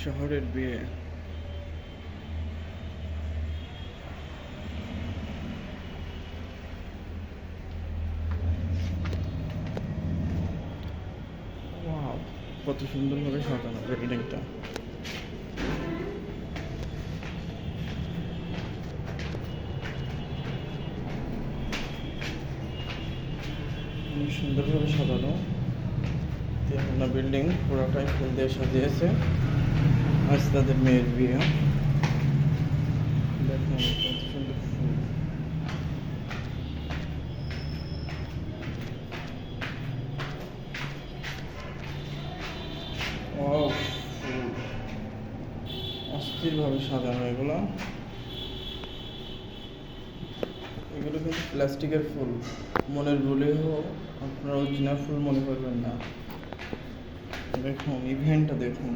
শহরের বিয়ে। ওয়াও, কত সুন্দরভাবে সাজানো বিল্ডিংটা। অনেক সুন্দরভাবে সাজানো। তিনতলা বিল্ডিং পুরোটাই ফুল দিয়ে সাজিয়েছে। আজ তাদের মেয়ের বিয়ে। দেখুন কত সুন্দর ফুল। ওয়াও, ফুল অস্থিরভাবে সাজানো। এগুলো এগুলো কিন্তু প্লাস্টিকের ফুল। মনের ভুলেও আপনারা অরিজিনাল ফুল মনে করবেন না। দেখুন ইভেন্টটা দেখুন।